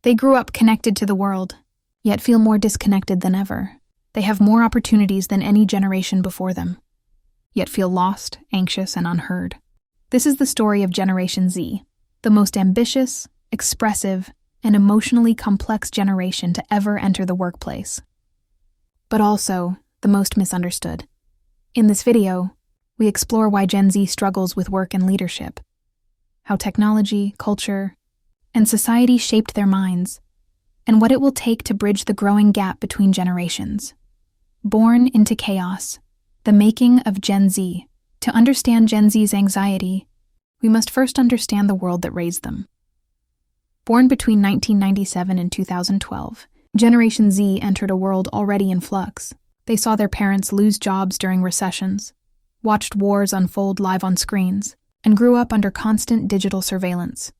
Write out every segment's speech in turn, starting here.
They grew up connected to the world, yet feel more disconnected than ever. They have more opportunities than any generation before them, yet feel lost, anxious, and unheard. This is the story of Generation Z, the most ambitious, expressive, and emotionally complex generation to ever enter the workplace. But also, the most misunderstood. In this video, we explore why Gen Z struggles with work and leadership, how technology, culture, and society shaped their minds, and what it will take to bridge the growing gap between generations. Born into chaos, the making of Gen Z. To understand Gen Z's anxiety, we must first understand the world that raised them. Born between 1997 and 2012, Generation Z entered a world already in flux. They saw their parents lose jobs during recessions, watched wars unfold live on screens, and grew up under constant digital surveillance.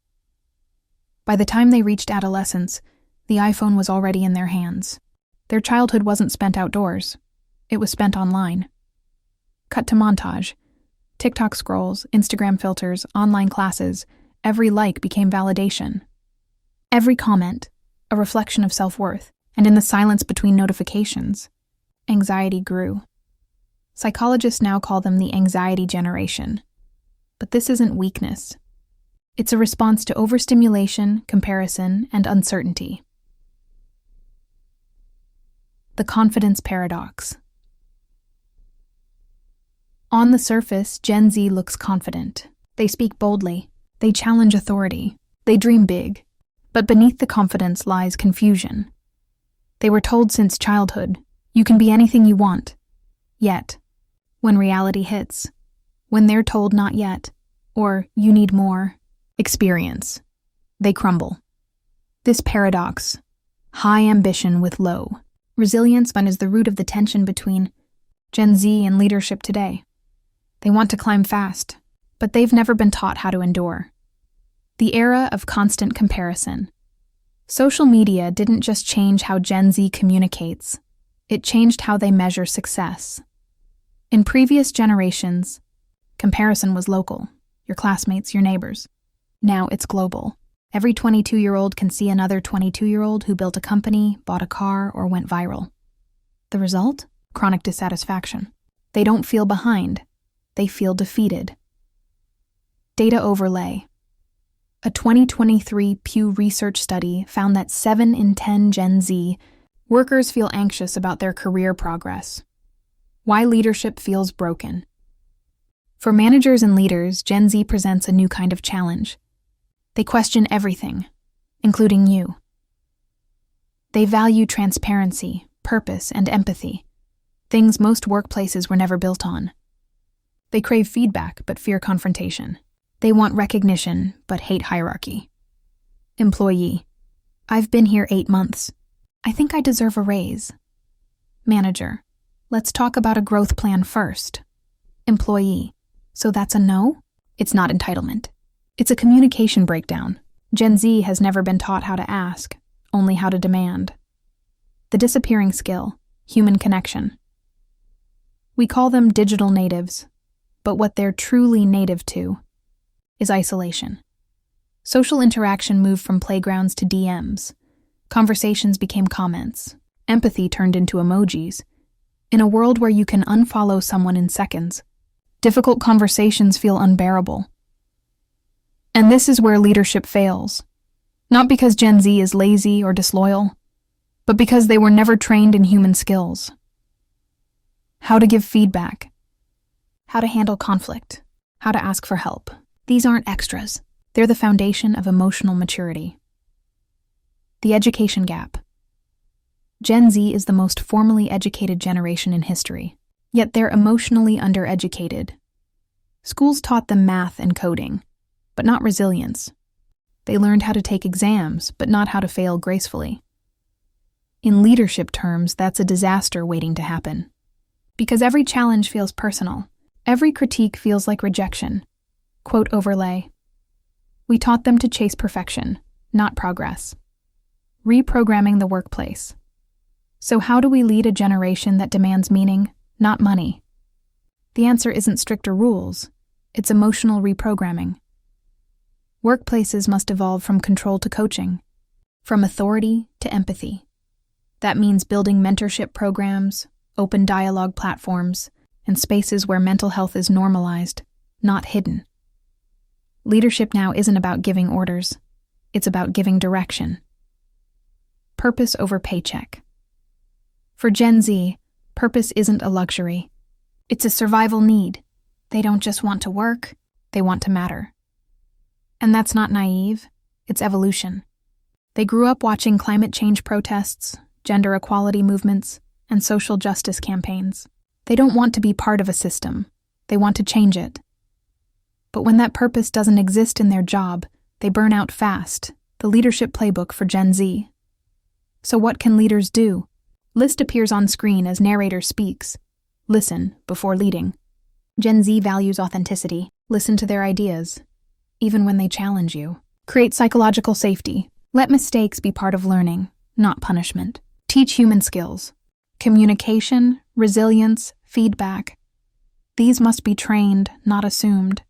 By the time they reached adolescence, the iPhone was already in their hands. Their childhood wasn't spent outdoors. It was spent online. Cut to montage. TikTok scrolls, Instagram filters, online classes, every like became validation. Every comment, a reflection of self-worth, and in the silence between notifications, anxiety grew. Psychologists now call them the anxiety generation. But this isn't weakness. It's a response to overstimulation, comparison, and uncertainty. The confidence paradox. On the surface, Gen Z looks confident. They speak boldly. They challenge authority. They dream big. But beneath the confidence lies confusion. They were told since childhood, you can be anything you want. Yet, when reality hits, when they're told not yet, or you need more experience, they crumble. This paradox, high ambition with low resilience, is the root of the tension between Gen Z and leadership today. They want to climb fast, but they've never been taught how to endure. The era of constant comparison. Social media didn't just change how Gen Z communicates, it changed how they measure success. In previous generations, comparison was local, your classmates, your neighbors. Now it's global. Every 22-year-old can see another 22-year-old who built a company, bought a car, or went viral. The result? Chronic dissatisfaction. They don't feel behind, they feel defeated. Data overlay. A 2023 Pew Research study found that 7 in 10 Gen Z workers feel anxious about their career progress. Why leadership feels broken. For managers and leaders, Gen Z presents a new kind of challenge. They question everything, including you. They value transparency, purpose, and empathy, things most workplaces were never built on. They crave feedback but fear confrontation. They want recognition, but hate hierarchy. Employee. I've been here 8 months. I think I deserve a raise. Manager. Let's talk about a growth plan first. Employee. So that's a no? It's not entitlement. It's a communication breakdown. Gen Z has never been taught how to ask, only how to demand. The disappearing skill, human connection. We call them digital natives, but what they're truly native to is isolation. Social interaction moved from playgrounds to DMs. Conversations became comments. Empathy turned into emojis. In a world where you can unfollow someone in seconds, difficult conversations feel unbearable. And this is where leadership fails. Not because Gen Z is lazy or disloyal, but because they were never trained in human skills. How to give feedback. How to handle conflict. How to ask for help. These aren't extras. They're the foundation of emotional maturity. The education gap. Gen Z is the most formally educated generation in history, yet they're emotionally undereducated. Schools taught them math and coding, but not resilience. They learned how to take exams, but not how to fail gracefully. In leadership terms, that's a disaster waiting to happen. Because every challenge feels personal. Every critique feels like rejection. Quote overlay. We taught them to chase perfection, not progress. Reprogramming the workplace. So how do we lead a generation that demands meaning, not money? The answer isn't stricter rules, it's emotional reprogramming. Workplaces must evolve from control to coaching. from authority to empathy. That means building mentorship programs, open dialogue platforms, and spaces where mental health is normalized, not hidden. Leadership now isn't about giving orders. It's about giving direction. Purpose over paycheck. For Gen Z, purpose isn't a luxury. It's a survival need. They don't just want to work, they want to matter. And that's not naive, it's evolution. They grew up watching climate change protests, gender equality movements, and social justice campaigns. They don't want to be part of a system. They want to change it. But when that purpose doesn't exist in their job, they burn out fast, the leadership playbook for Gen Z. So what can leaders do? List appears on screen as narrator speaks. Listen before leading. Gen Z values authenticity. Listen to their ideas, even when they challenge you. Create psychological safety. Let mistakes be part of learning, not punishment. Teach human skills. Communication, resilience, feedback. These must be trained, not assumed.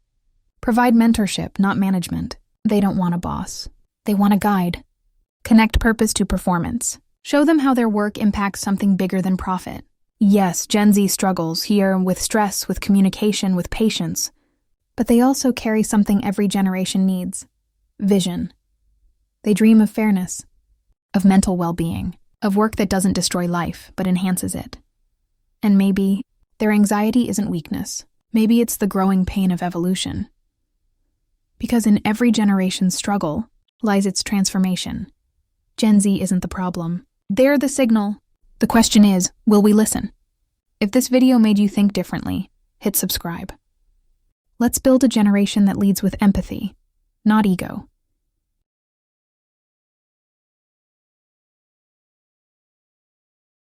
Provide mentorship, not management. They don't want a boss. They want a guide. Connect purpose to performance. Show them how their work impacts something bigger than profit. Yes, Gen Z struggles here with stress, with communication, with patience. But they also carry something every generation needs: vision. They dream of fairness, of mental well-being, of work that doesn't destroy life, but enhances it. And maybe their anxiety isn't weakness. Maybe it's the growing pain of evolution. Because in every generation's struggle lies its transformation. Gen Z isn't the problem. They're the signal. The question is, will we listen? If this video made you think differently, hit subscribe. Let's build a generation that leads with empathy, not ego.